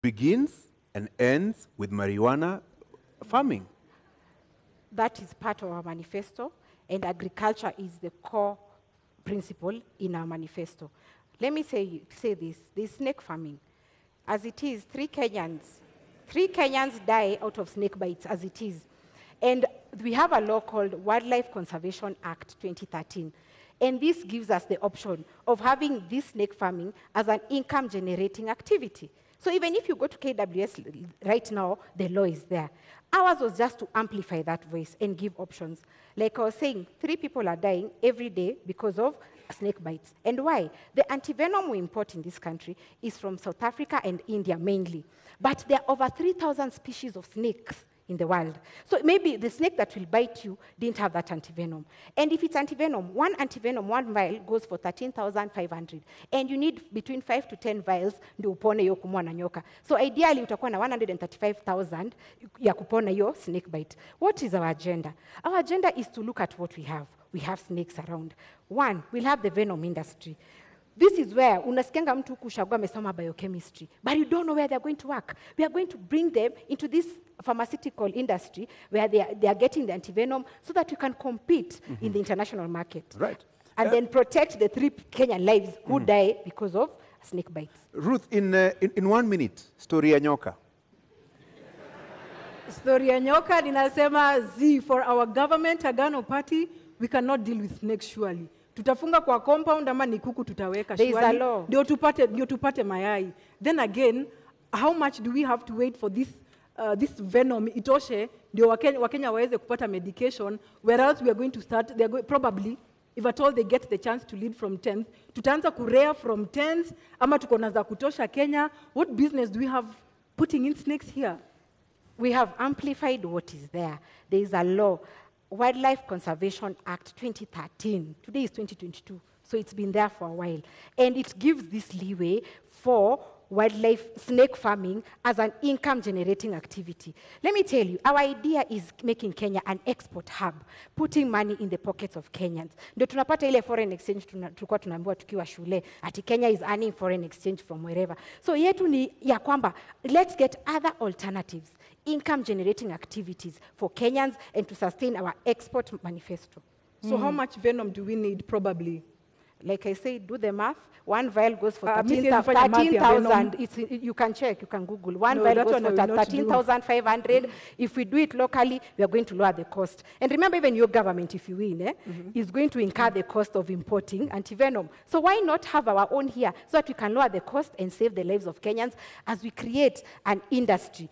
begins and ends with marijuana farming. That is part of our manifesto, and agriculture is the core principle in our manifesto. Let me say this snake farming. As it is, 3 Kenyans die out of snake bites as it is. And we have a law called Wildlife Conservation Act 2013. And this gives us the option of having this snake farming as an income-generating activity. So even if you go to KWS right now, the law is there. Ours was just to amplify that voice and give options. Like I was saying, 3 people are dying every day because of snake bites. And why? The antivenom we import in this country is from South Africa and India mainly. But there are over 3,000 species of snakes in the world. So maybe the snake that will bite you didn't have that antivenom. And if it's antivenom, one vial goes for 13,500. And you need between 5 to 10 vials ndio upone hiyo kumwa na nyoka. So ideally utakuwa na 135,000 ya kupona hiyo snake bite. What is our agenda? Our agenda is to look at what we have. We have snakes around. One, we'll have the venom industry. This is where unasikianga mtu kushagua amesoma biochemistry, but you don't know where they're going to work. We are going to bring them into this pharmaceutical industry where they are getting the antivenom so that we can compete in the international market. Right. And then protect the 3 Kenyan lives who die because of snake bites. Ruth, in 1 minute, story ya nyoka. Story ya nyoka ninasema for our government, Agano Party, we cannot deal with snakes surely. Tutafunga kwa compound ama ni kuku tutaweka surely. Ndio tupate mayai. Then again, how much do we have to wait for this venom itoshe ndio Wakenya waweze kupata medication, whereas we are going to start, probably, if at all they get the chance to lead from 10th, tutaanza kurea from 10th, ama tuko na za kutosha Kenya. What business do we have putting in snakes here? We have amplified what is there. There is a law, Wildlife Conservation Act 2013. Today is 2022, so it's been there for a while. And it gives this leeway for wildlife snake farming as an income-generating activity. Let me tell you, our idea is making Kenya an export hub, putting money in the pockets of Kenyans. Ndio tunapata ile foreign exchange tulikuwa tunaambiwa tukiwa shule, ati Kenya is earning foreign exchange from wherever. So yetu ni ya kwamba, let's get other alternatives, income-generating activities for Kenyans and to sustain our export manifesto. So how much venom do we need, probably? Like I say, do the math. 1 vial goes for 13,000. You can check, you can Google. 1 vial goes for 13,500. If we do it locally, we are going to lower the cost. And remember, even your government, if you win, is going to incur the cost of importing antivenom. So why not have our own here so that we can lower the cost and save the lives of Kenyans as we create an industry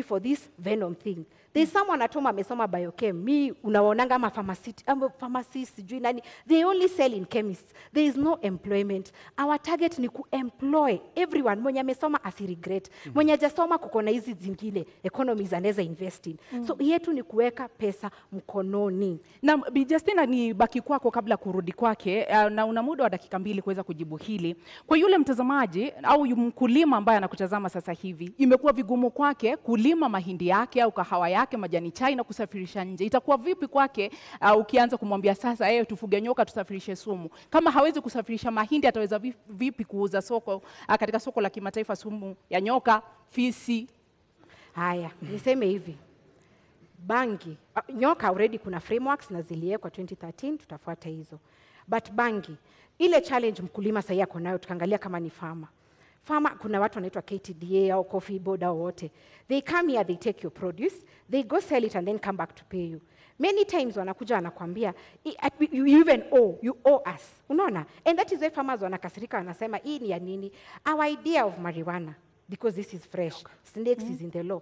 for this venom thing. There's someone at home amesoma biochem. Me unaonanga ma pharmacist sijui nani. They only sell in chemists. There is no employment. Our target ni kuemploy everyone. Mwenye amesoma asiregret. Mwenye hajasoma kuko na hizi zingine economies anaweza invest in. So yetu ni kuweka pesa mkononi. Na Justina, ni baki kwako kabla kurudi kwake, na una muda wa dakika 2 kuweza kujibu hili. Kwa yule mtazamaji au mkulima ambaye anakutazama sasa hivi, imekuwa vigumu kwake kulima mahindi yake au kahawa yake, majani chai na kusafirisha nje. Itakuwa vipi kwake ukianza kumwambia sasa tufuge nyoka tusafirishe sumu? Kama hawezi kusafirisha mahindi, ataweza vipi kuuza katika soko la kimataifa sumu ya nyoka, fisi? Haya, niseme hivi. Bangi, nyoka already kuna frameworks na ziliwekwa 2013, tutafuata hizo. But bangi, ile challenge mkulima sasa yako nayo, tukaangalia kama ni farmer, kuna watu wanaitwa KTDA au coffee board au wote. They come here, they take your produce, they go sell it and then come back to pay you. Many times wanakuja wanakuambia, you even you owe us. Unaona? And that is why farmers wanakasirika wanasema, hii ni ya nini? Our idea of marijuana, because this is fresh, snakes is in the law.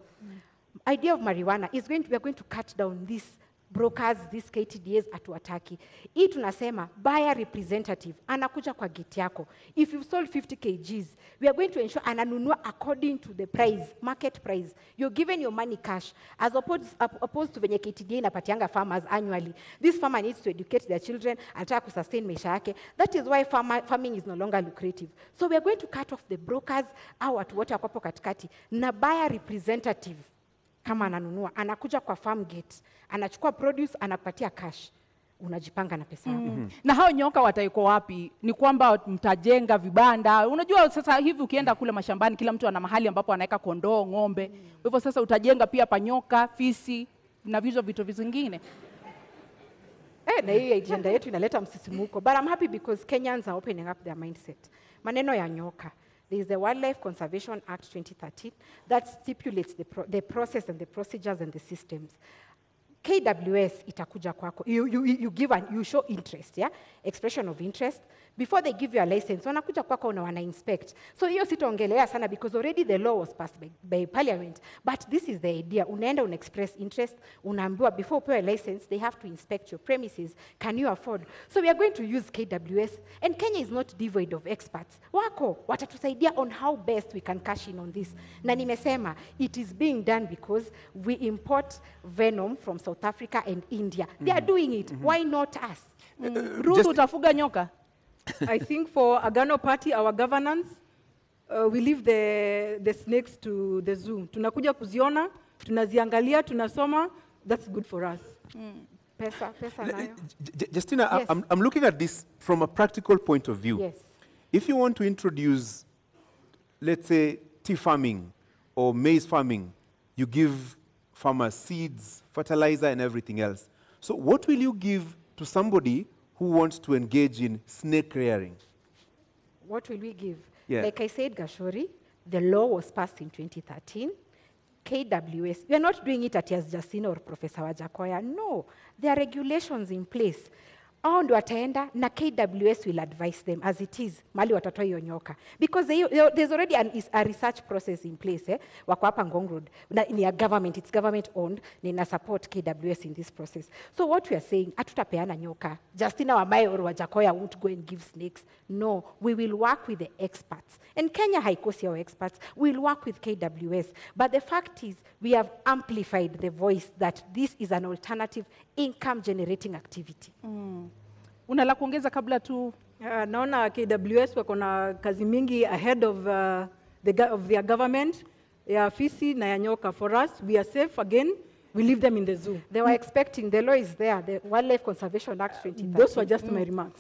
Idea of marijuana is we are going to cut down these brokers, these KTDAs atuataki. Hii tunasema buyer representative anakuja kwa gate yako. If you've sold 50 kgs, we are going to ensure ananunua according to the price, market price. You're given your money cash, as opposed to venye KTDA inapatianga farmers annually. This farmer needs to educate their children, anataka kusustain maisha yake. That is why farming is no longer lucrative. So we are going to cut off the brokers au watu wote wako katikati, na buyer representative kama ananunua, anakuja kwa farm gate, anachukua produce, anapatia cash. unajipanga na pesa yako. Na hao nyoka wataiko wapi? Ni kwamba mtajenga vibanda. Unajua sasa hivi ukienda kule mashambani kila mtu ana mahali ambapo anaweka kondoo, ng'ombe. Kwa hivyo sasa utajenga pia panyoka, fisi na vitu vingine. Na hii agenda yetu inaleta msisimuko. But I'm happy because Kenyans are opening up their mindset. Maneno ya nyoka. There is the Wildlife Conservation Act 2013 that stipulates the process and the procedures and the systems. KWS itakuja kwako. You show interest, yeah? Expression of interest. Before they give you a license, wanakuja kwako na wana inspect. So hiyo sitaongelea sana because already the law was passed by parliament. But this is the idea. Unaenda express interest, unaambiwa before upewe license, they have to inspect your premises. Can you afford? So we are going to use KWS. And Kenya is not devoid of experts. Wako, watatusaidia on how best we can cash in on this. Na nimesema, it is being done because we import venom from South Africa and India. They are doing it. Why not us? Ruth, utafuga nyoka? I think for Agano Party, our governance, we leave the snakes to the zoo. Tunakuja kuziona, tunaziangalia, tunasoma, that's good for us. Pesa nayo. Justina, Yes. I'm looking at this from a practical point of view. Yes. If you want to introduce, let's say, tea farming or maize farming, you give farmers seeds, fertilizer, and everything else. So what will you give to somebody who wants to engage in snake rearing? What will we give? Yeah. Like I said, Gashori, the law was passed in 2013. KWS, we are not doing it at as Justina or Professor Wajakoya. No, there are regulations in place. Hao ndio wataenda na KWS will advise them as it is, mali watatoa hiyo nyoka. Because there's already a research process in place. Wako hapa Ngong Road. Ni a government, it's government owned, na support KWS in this process. So what we are saying, hatutapeana nyoka. Justina Wamae or Wajakoya won't go and give snakes. No, we will work with the experts. And Kenya haikosi our experts. We'll work with KWS. But the fact is, we have amplified the voice that this is an alternative income generating activity. Una la kuongeza kabla tu? Naona KWS wako na kazi mingi ahead of their government, ya fisi na ya nyoka. For us, we are safe again. We leave them in the zoo. They were expecting, the law is there, the Wildlife Conservation Act 2013. Those were just my remarks.